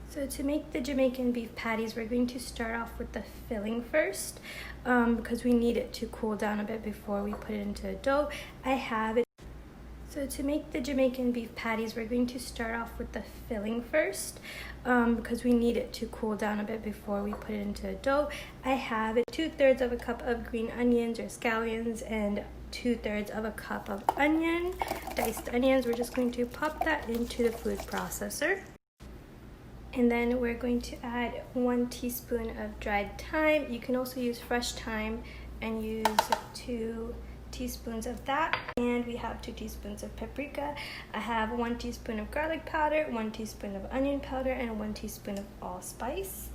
So to make the Jamaican beef patties, we're going to start off with the filling first because we need it to cool down a bit before we put it into the dough. So to make the Jamaican beef patties, we're going to start off with the filling first because we need it to cool down a bit before we put it into the dough. I have 2/3 of a cup of green onions or scallions and 2/3 of a cup of diced onions. We're just going to pop that into the food processor. And then we're going to add 1 teaspoon of dried thyme. You can also use fresh thyme and use 2 teaspoons of that. And we have 2 teaspoons of paprika. I have 1 teaspoon of garlic powder, 1 teaspoon of onion powder, and 1 teaspoon of allspice.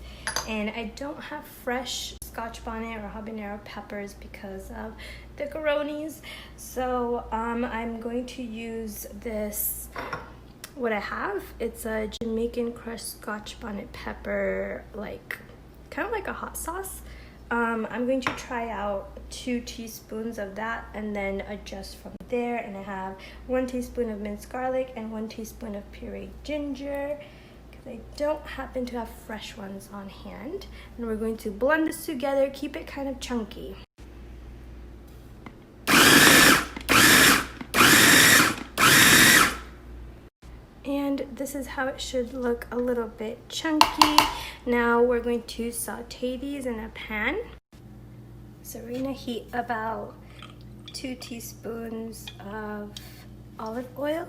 And I don't have fresh Scotch bonnet or habanero peppers because of the coronis. So I'm going to use this. What I have, it's a Jamaican crushed Scotch bonnet pepper, kind of like a hot sauce. I'm going to try out 2 teaspoons of that and then adjust from there. And I have 1 teaspoon of minced garlic and 1 teaspoon of pureed ginger because I don't happen to have fresh ones on hand. And we're going to blend this together, keep it kind of chunky. And this is how it should look, a little bit chunky. Now we're going to saute these in a pan. So we're gonna heat about 2 teaspoons of olive oil.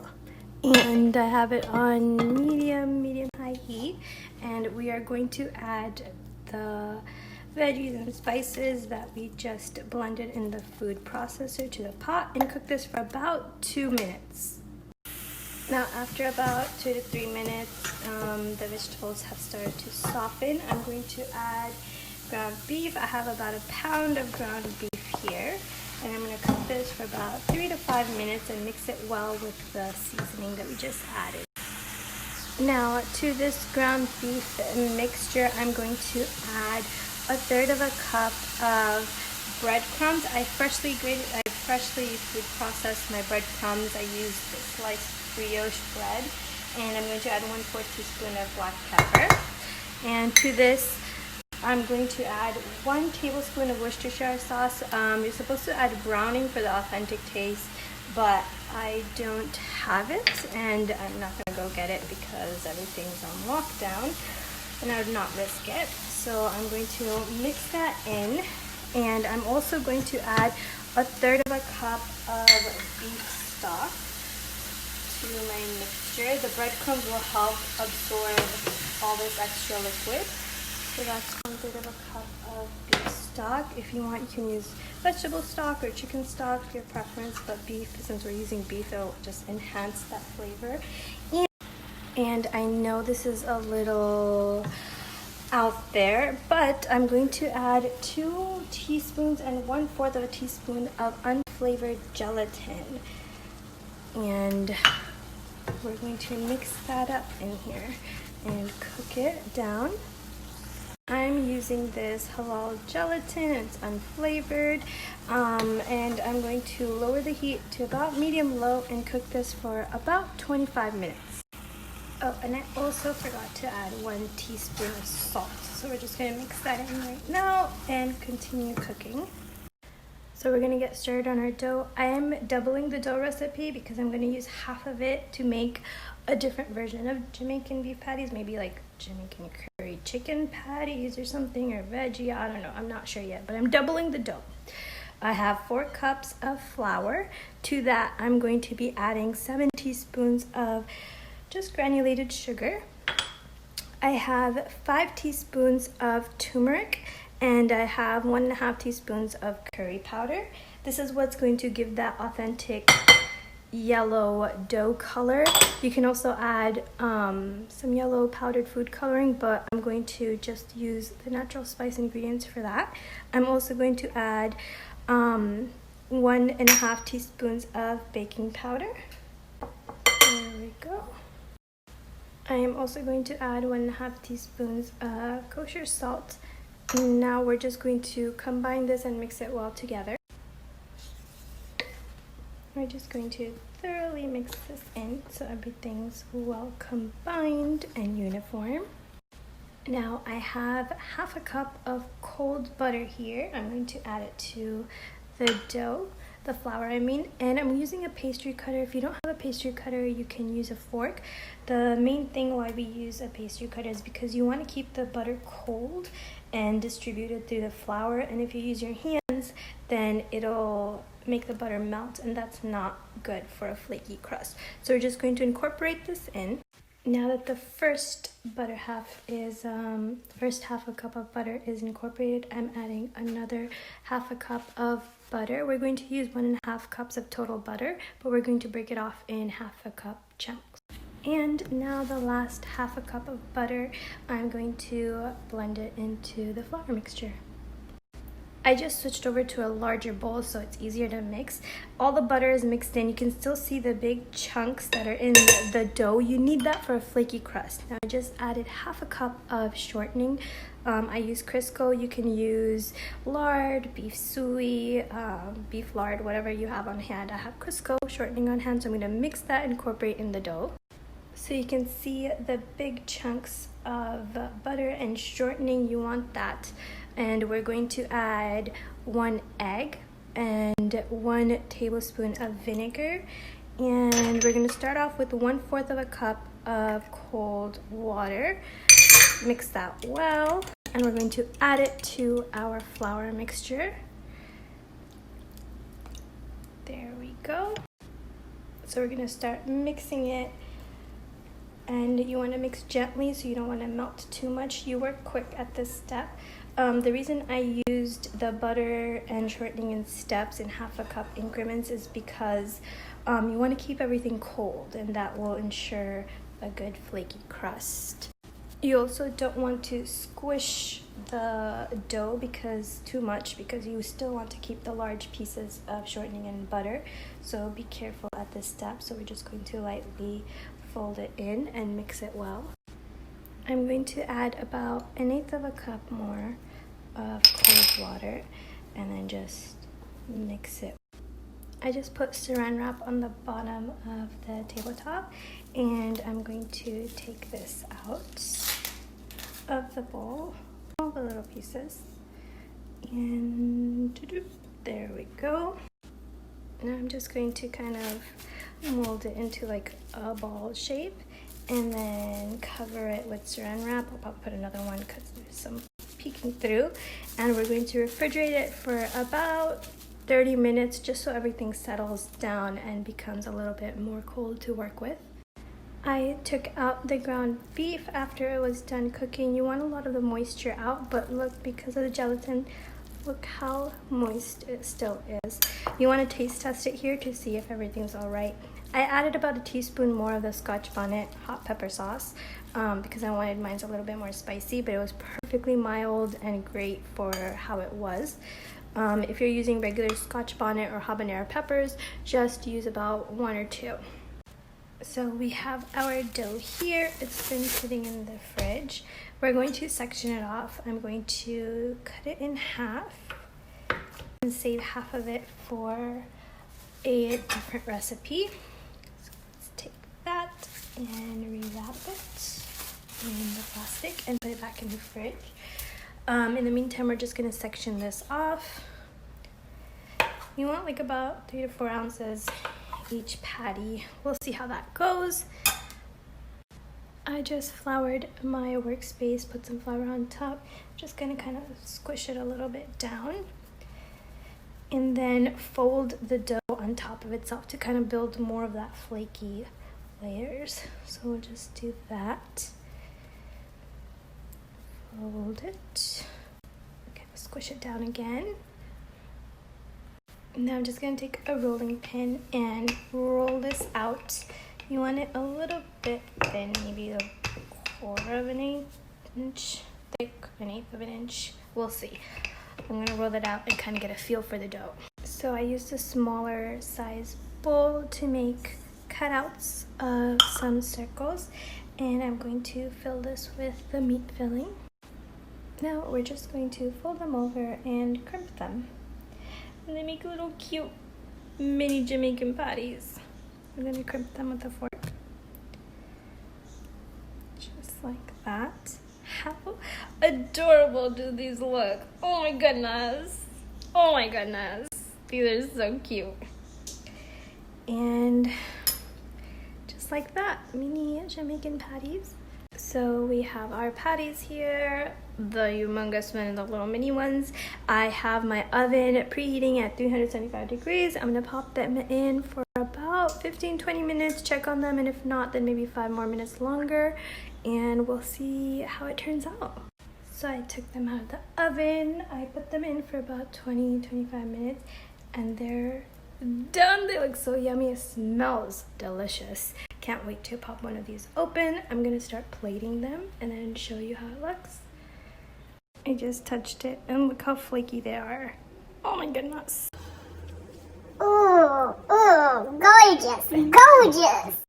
And I have it on medium-high heat. And we are going to add the veggies and spices that we just blended in the food processor to the pot and cook this for about 2 minutes. Now after about 2 to 3 minutes, the vegetables have started to soften. I'm going to add ground beef. I have about 1 pound of ground beef here. And I'm going to cook this for about 3 to 5 minutes and mix it well with the seasoning that we just added. Now to this ground beef mixture, I'm going to add 1/3 of a cup of breadcrumbs. I freshly food processed my breadcrumbs. I used sliced brioche bread, and I'm going to add 1/4 teaspoon of black pepper. And to this, I'm going to add 1 tablespoon of Worcestershire sauce. You're supposed to add browning for the authentic taste, but I don't have it, and I'm not going to go get it because everything's on lockdown, and I would not risk it. So I'm going to mix that in, and I'm also going to add 1/3 of a cup of beef stock to my mixture. The breadcrumbs will help absorb all this extra liquid. So that's 1/3 of a cup of beef stock. If you want, you can use vegetable stock or chicken stock, your preference, but beef, since we're using beef, it'll just enhance that flavor. And I know this is a little out there, but I'm going to add 2 teaspoons and 1/4 of a teaspoon of unflavored gelatin. And we're going to mix that up in here and cook it down. I'm using this halal gelatin, it's unflavored, and I'm going to lower the heat to about medium-low and cook this for about 25 minutes. Oh, and I also forgot to add 1 teaspoon of salt. So we're just going to mix that in right now and continue cooking. So we're going to get started on our dough. I am doubling the dough recipe because I'm going to use half of it to make a different version of Jamaican beef patties, maybe like Jamaican curry chicken patties or something, or veggie, I don't know, I'm not sure yet, but I'm doubling the dough. I have 4 cups of flour. To that, I'm going to be adding 7 teaspoons of just granulated sugar. I have 5 teaspoons of turmeric, and I have 1.5 teaspoons of curry powder. This is what's going to give that authentic yellow dough color. You can also add some yellow powdered food coloring, but I'm going to just use the natural spice ingredients for that. I'm also going to add 1.5 teaspoons of baking powder. There we go. I am also going to add 1.5 teaspoons of kosher salt. Now we're just going to combine this and mix it well together. We're just going to thoroughly mix this in so everything's well combined and uniform. Now I have half a cup of cold butter here. I'm going to add it to the dough, the flour I mean, and I'm using a pastry cutter. If you don't have a pastry cutter, you can use a fork. The main thing why we use a pastry cutter is because you want to keep the butter cold and distributed through the flour, and if you use your hands, then it'll make the butter melt, and that's not good for a flaky crust. So we're just going to incorporate this in. Now that the first half a cup of butter is incorporated, I'm adding another half a cup of butter. We're going to use 1.5 cups of total butter, but we're going to break it off in half a cup chunks. And now the last half a cup of butter, I'm going to blend it into the flour mixture. I just switched over to a larger bowl so it's easier to mix. All the butter is mixed in. You can still see the big chunks that are in the dough. You need that for a flaky crust. Now I just added half a cup of shortening. I use Crisco. You can use lard, beef suey, beef lard, whatever you have on hand. I have Crisco shortening on hand, so I'm going to mix that and incorporate in the dough. So you can see the big chunks of butter and shortening. You want that. And we're going to add 1 egg and 1 tablespoon of vinegar. And we're going to start off with 1/4 of a cup of cold water. Mix that well. And we're going to add it to our flour mixture. There we go. So we're going to start mixing it. And you want to mix gently so you don't want to melt too much. You work quick at this step. The reason I used the butter and shortening in steps in half a cup increments is because you want to keep everything cold, and that will ensure a good flaky crust. You also don't want to squish the dough too much because you still want to keep the large pieces of shortening and butter. So be careful at this step. So we're just going to lightly fold it in and mix it well. I'm going to add about 1/8 of a cup more of cold water and then just mix it. I just put saran wrap on the bottom of the tabletop, and I'm going to take this out of the bowl, all the little pieces, and there we go. Now I'm just going to kind of mold it into like a ball shape and then cover it with saran wrap. I'll probably put another one because there's some peeking through. And we're going to refrigerate it for about 30 minutes just so everything settles down and becomes a little bit more cold to work with. I took out the ground beef after it was done cooking. You want a lot of the moisture out, but look, because of the gelatin, look how moist it still is. You want to taste test it here to see if everything's all right. I added about 1 teaspoon more of the Scotch bonnet hot pepper sauce because I wanted mine a little bit more spicy, but it was perfectly mild and great for how it was. If you're using regular Scotch bonnet or habanero peppers, just use about 1 or 2. So we have our dough here. It's been sitting in the fridge. We're going to section it off. I'm going to cut it in half and save half of it for a different recipe. So let's take that and rewrap it in the plastic and put it back in the fridge. In the meantime, we're just going to section this off. You want like about 3 to 4 ounces each patty. We'll see how that goes. I just floured my workspace, put some flour on top. Just gonna kind of squish it a little bit down and then fold the dough on top of itself to kind of build more of that flaky layers. So we'll just do that. Fold it. Okay, squish it down again. Now I'm just going to take a rolling pin and roll this out. You want it a little bit thin, maybe 1/4 of an inch thick, 1/8 of an inch. We'll see. I'm going to roll it out and kind of get a feel for the dough. So I used a smaller size bowl to make cutouts of some circles, and I'm going to fill this with the meat filling. Now we're just going to fold them over and crimp them. And they make little cute mini Jamaican patties. I'm going to crimp them with a fork. Just like that. adorable do these look? Oh my goodness. Oh my goodness. These are so cute. And just like that, mini Jamaican patties. So we have our patties here, the humongous one and the little mini ones. I have my oven preheating at 375 degrees. I'm gonna pop them in for about 15-20 minutes, check on them, and if not, then maybe 5 more minutes longer, and we'll see how it turns out. So I took them out of the oven. I put them in for about 20-25 minutes, and they're done. They look so yummy. It smells delicious. Can't wait to pop one of these open. I'm gonna start plating them and then show you how it looks. I just touched it and look how flaky they are. Oh my goodness. Ooh, gorgeous, gorgeous.